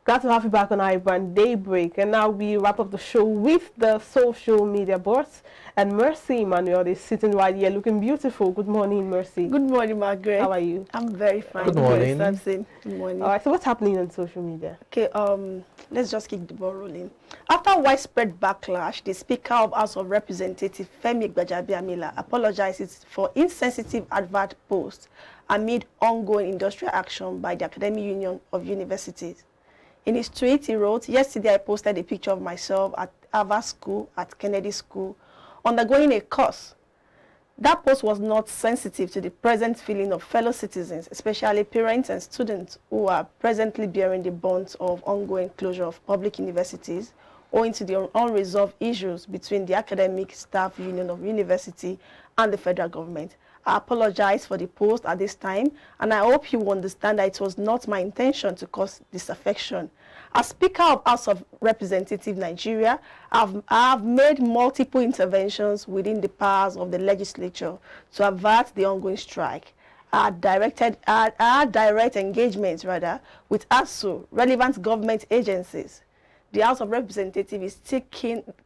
Glad to have you back on iBrand Daybreak. And now we wrap up the show with the social media boss. And Mercy Emmanuel is sitting right here looking beautiful. Good morning, Mercy. Good morning, Margaret. How are you? I'm very fine. Good morning. Good morning. All right, so what's happening on social media? Okay, let's just keep the ball rolling. After widespread backlash, the Speaker of House of Representatives, Femi Gbajabiamila, apologizes for insensitive advert posts amid ongoing industrial action by the Academic Union of Universities. In his tweet, he wrote, "Yesterday I posted a picture of myself at Havard School, at Kennedy School, undergoing a course. That post was not sensitive to the present feeling of fellow citizens, especially parents and students who are presently bearing the brunt of ongoing closure of public universities owing to the unresolved issues between the Academic Staff Union of University and the federal government. I apologize for the post at this time, and I hope you understand that it was not my intention to cause disaffection. As Speaker of House of Representatives Nigeria, I have made multiple interventions within the powers of the legislature to avert the ongoing strike. I had direct engagements with ASU, relevant government agencies. The House of Representatives is still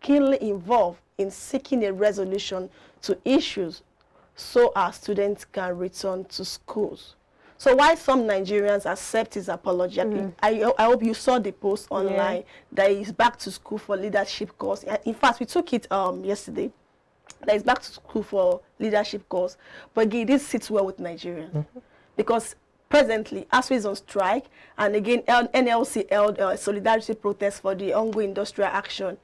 keenly involved in seeking a resolution to issues so our students can return to schools." So while some Nigerians accept his apology, I hope you saw the post online that he's back to school for leadership course. In fact, we took it yesterday. That he's back to school for leadership course. But again, this sits well with Nigerians. Because presently, ASU is on strike, and again, NLC held solidarity protest for the ongoing industrial action,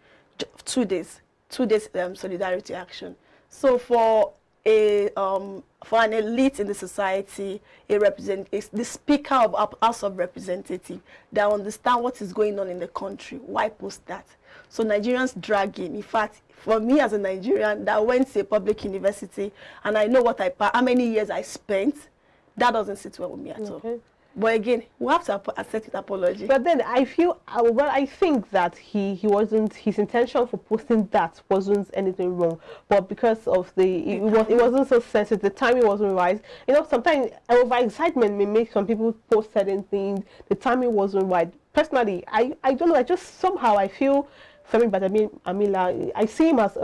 2 days solidarity action. So for an elite in the society, the Speaker of House of Representatives that understand what is going on in the country, why post that? So Nigerians drag him. In fact, for me as a Nigerian that went to a public university and I know how many years I spent, that doesn't sit well with me at all. But again, we have to accept his apology. But then I feel, I think that his intention for posting that wasn't anything wrong, but because of it wasn't so sensitive, the timing wasn't right. You know, sometimes over excitement may make some people post certain things. The timing wasn't right. Personally, I don't know. I just somehow I feel Femi Gbajabiamila, I see him as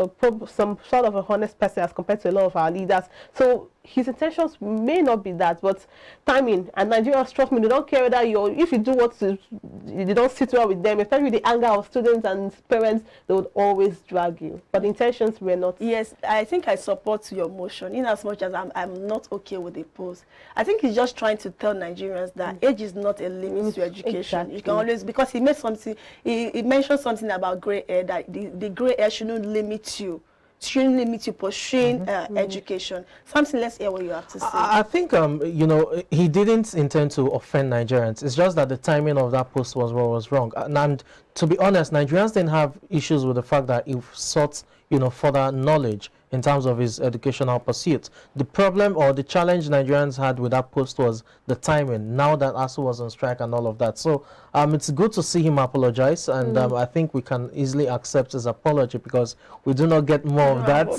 some sort of a honest person as compared to a lot of our leaders. So his intentions may not be that, but timing, and Nigerians, trust me, they don't care whether if you do you don't sit well with them, especially the anger of students and parents, they would always drag you. But the intentions were not. Yes, I think I support your motion in as much as I'm not okay with the post. I think he's just trying to tell Nigerians that age is not a limit to education. Exactly. You can always, because he mentioned something about grey hair, that the grey hair shouldn't limit you. Shouldn't limit you pursuing education. Something, let's hear what you have to say. I think, you know, he didn't intend to offend Nigerians. It's just that the timing of that post was what was wrong. And to be honest, Nigerians didn't have issues with the fact that he sought, you know, further knowledge in terms of his educational pursuits. The problem or the challenge Nigerians had with that post was the timing, now that ASU was on strike and all of that. So it's good to see him apologize, and I think we can easily accept his apology, because we do not get more of that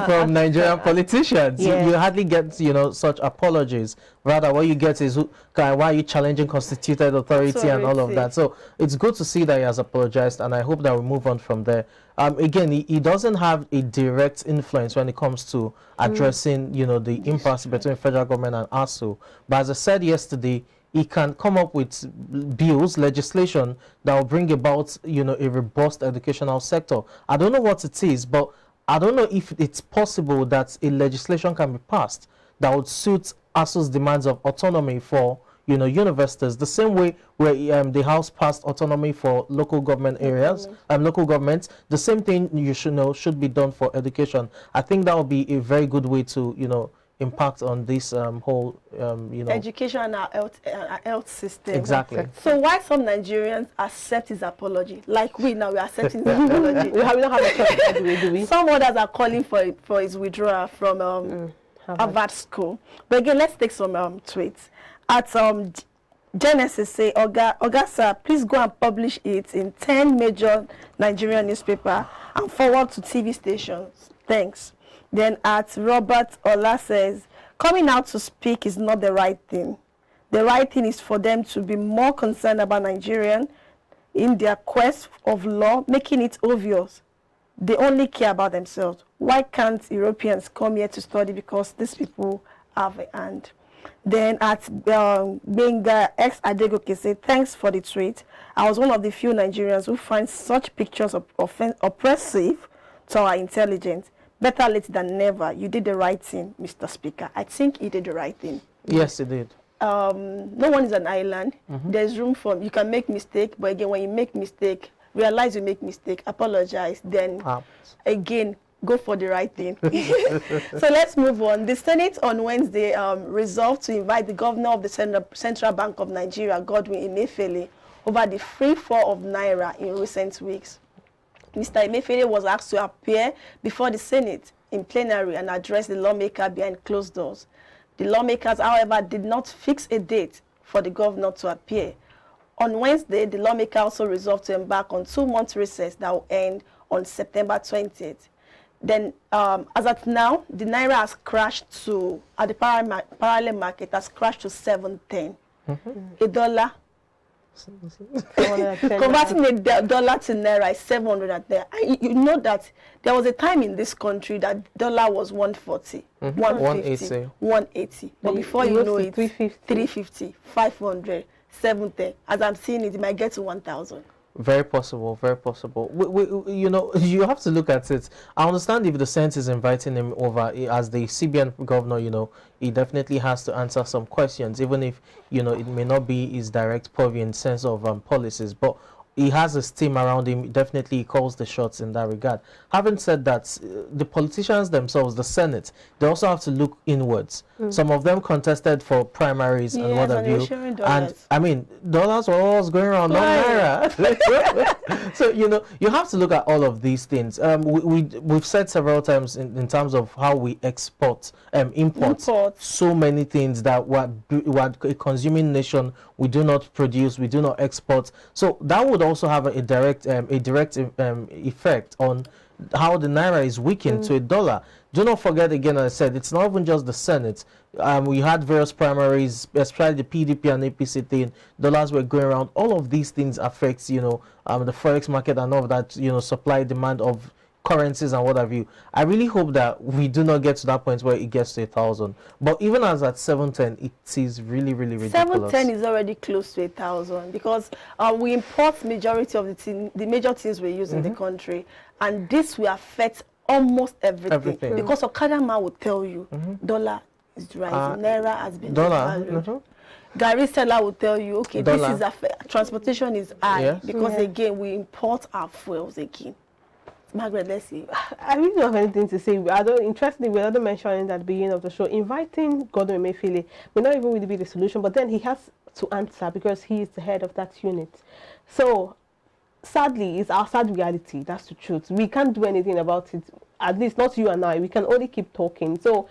from Nigerian politicians. You hardly get, you know, such apologies. Rather, what you get is, why are you challenging constituted authority and all of that? So it's good to see that he has apologized, and I hope that we move on from there. Again, he doesn't have a direct influence when it comes to addressing, you know, the impasse between federal government and ASU. But as I said yesterday, he can come up with bills, legislation that will bring about, you know, a robust educational sector. I don't know what it is, but I don't know if it's possible that a legislation can be passed that would suit ASU's demands of autonomy for, you know, universities, the same way where the House passed autonomy for local government areas, local governments. The same thing you should know should be done for education. I think that would be a very good way to, you know, impact on this whole, you know, education and our health system. Exactly. So why some Nigerians accept his apology, like we now, we are accepting his apology. We don't have a choice, do we? Some others are calling for his withdrawal from Havard School. But again, let's take some tweets. At Genesis say, Oga sir, please go and publish it in 10 major Nigerian newspapers and forward to TV stations. Thanks. Then at Robert Ola says, coming out to speak is not the right thing. The right thing is for them to be more concerned about Nigerian in their quest of law, making it obvious they only care about themselves. Why can't Europeans come here to study? Because these people have a hand. Then at Benga, ex-Adegoke said, thanks for the tweet. I was one of the few Nigerians who find such pictures of oppressive to our intelligence. Better late than never. You did the right thing, Mr. Speaker. I think he did the right thing. Yes, he did. No one is an island. There's room for, you can make mistake, but again, when you make mistake, realize you make mistake, apologize, then again, go for the right thing. So let's move on. The Senate on Wednesday resolved to invite the governor of the Central Bank of Nigeria, Godwin Emefiele, over the free fall of Naira in recent weeks. Mr. Emefiele was asked to appear before the Senate in plenary and address the lawmaker behind closed doors. The lawmakers, however, did not fix a date for the governor to appear. On Wednesday, the lawmaker also resolved to embark on 2-month recess that will end on September 20th. Then, as at now, the Naira has crashed to, at the parallel market, has crashed to 710. A dollar. Converting a dollar to Naira is 700 there. You know that there was a time in this country that dollar was 140, 150, 180. But before you know it, 350, 500, 710. As I'm seeing it, it might get to 1,000. Very possible, very possible. You know, you have to look at it. I understand if the Senate is inviting him over as the CBN governor, you know, he definitely has to answer some questions, even if, you know, it may not be his direct purview in sense of policies, but he has a team around him. Definitely he calls the shots in that regard. Having said that, the politicians themselves, the Senate, they also have to look inwards. Some of them contested for primaries and what have you. And I mean, dollars were always going around, not Naira. So, you know, you have to look at all of these things. We've said several times in terms of how we import so many things that we're a consuming nation. We do not produce, we do not export. So that would also have a direct effect on how the Naira is weakened to a dollar. Do not forget, again, as I said, it's not even just the Senate. We had various primaries, especially the PDP and APC thing. Dollars were going around. All of these things affects, you know, the forex market and all of that, you know, supply, demand of currencies and what have you. I really hope that we do not get to that point where it gets to 1,000. But even as at 710, it is really, really ridiculous. 710 is already close to 1,000 because we import majority of the major things we use in the country, and this will affect almost everything. Because Okadama will tell you dollar is rising, Naira has been devalued. Gary seller will tell you, okay, dollar. This is transportation is high because again we import our fuels again. Margaret, let's see. I really don't have anything to say. Interestingly, we already mentioned at the beginning of the show, inviting Godwin Emefiele may not even really be the solution, but then he has to answer because he is the head of that unit. So, sadly, it's our sad reality. That's the truth. We can't do anything about it. At least not you and I. We can only keep talking. So,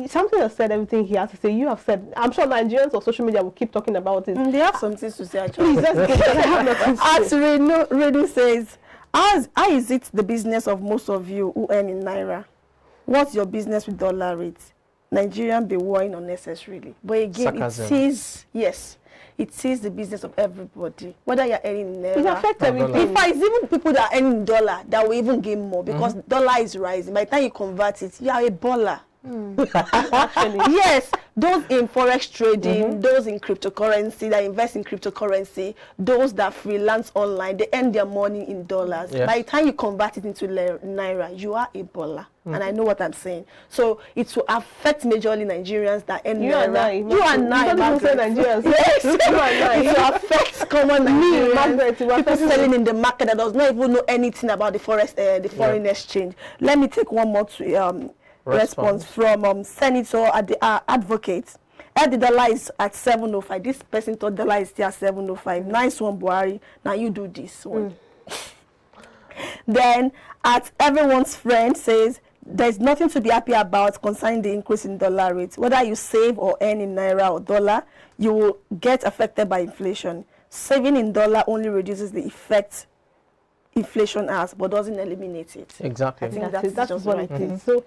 something has said everything he has to say. You have said. I'm sure Nigerians or social media will keep talking about it. They have some things to say. Actually. Please, let's get. I have nothing to say. As Redu says, how is it the business of most of you who earn in Naira? What's your business with dollar rates? Nigerian be worrying unnecessarily. But again, Sarcasm. it is the business of everybody. Whether you're earning in Naira. It affects everything. In fact, it's even people that are earning dollar that will even gain more because dollar is rising. By the time you convert it, you are a baller. Yes, those in forex trading, those in cryptocurrency that invest in cryptocurrency, those that freelance online, they earn their money in dollars. Yes. By the time you convert it into Naira, you are a baller. And I know what I'm saying. So it will affect majorly Nigerians that earn Naira. You and I. Nigerians. Yes, you and I. It will affect common Nigerians. People selling in the market that does not even know anything about the forex, the foreign exchange. Let me take one more response from Senator Advocate. The dollar is at 705. This person thought dollar is still at 705. Nice one, Buhari. Now you do this one. Then at everyone's friend says there's nothing to be happy about concerning the increase in dollar rates. Whether you save or earn in Naira or dollar, you will get affected by inflation. Saving in dollar only reduces the effect inflation has, but doesn't eliminate it. Exactly. I think That's what it is. So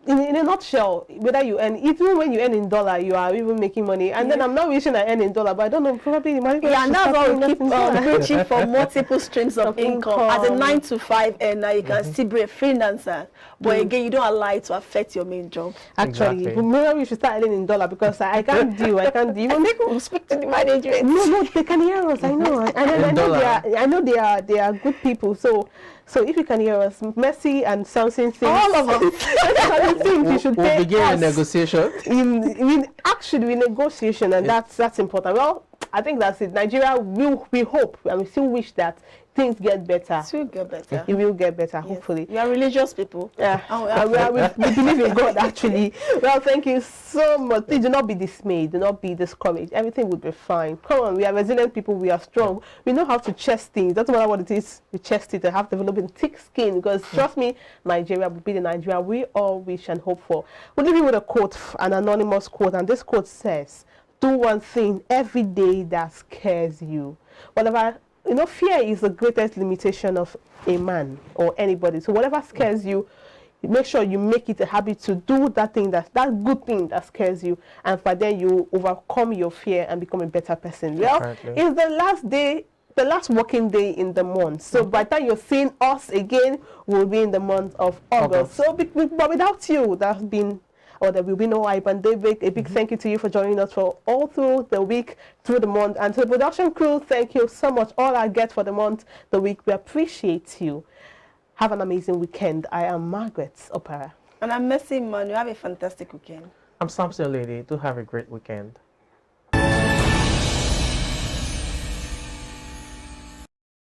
in a nutshell, whether you earn, even when you earn in dollar, you are even making money. And then I'm not wishing I earn in dollar, but I don't know, probably the money. Yeah, and that's why we keep preaching for multiple streams of income. As a 9-to-5 earner, you can still be a freelancer. But again, you don't allow it to affect your main job. Actually, Exactly. maybe we should start earning in dollar, because I can't deal. I can't deal. I think we'll speak to the management. No, they can hear us. I know. I know they are good people. So if you can hear us, Mercy and Samson thinks All of us. I think you should We'll pay begin a us negotiation. actually in negotiation, and that's important. Well, I think that's it. Nigeria we hope and we still wish that things get better. It will get better. It will get better, Yes. hopefully. We are religious people. Yeah, Oh, we believe in God, actually. Well, thank you so much. Please do not be dismayed. Do not be discouraged. Everything will be fine. Come on, we are resilient people. We are strong. We know how to chest things. Doesn't matter what it is. We chest it. I have developing thick skin, because trust me, Nigeria will be the Nigeria we all wish and hope for. We'll leave you with a quote, an anonymous quote, and this quote says, "Do one thing every day that scares you." Whatever. Fear is the greatest limitation of a man or anybody. So whatever scares you, make sure you make it a habit to do that good thing that scares you, and for then you overcome your fear and become a better person. Well, Apparently. it's the last working day in the month. So by the time you're seeing us again, we'll be in the month of August. So but without you, there will be no iBrandTV. A big thank you to you for joining us for all through the week, through the month. And to the production crew, thank you so much. All I get for the month, the week, we appreciate you. Have an amazing weekend. I am Margaret Opera. And I'm Mercy Man. You have a fantastic weekend. I'm Samson Lady. Do have a great weekend.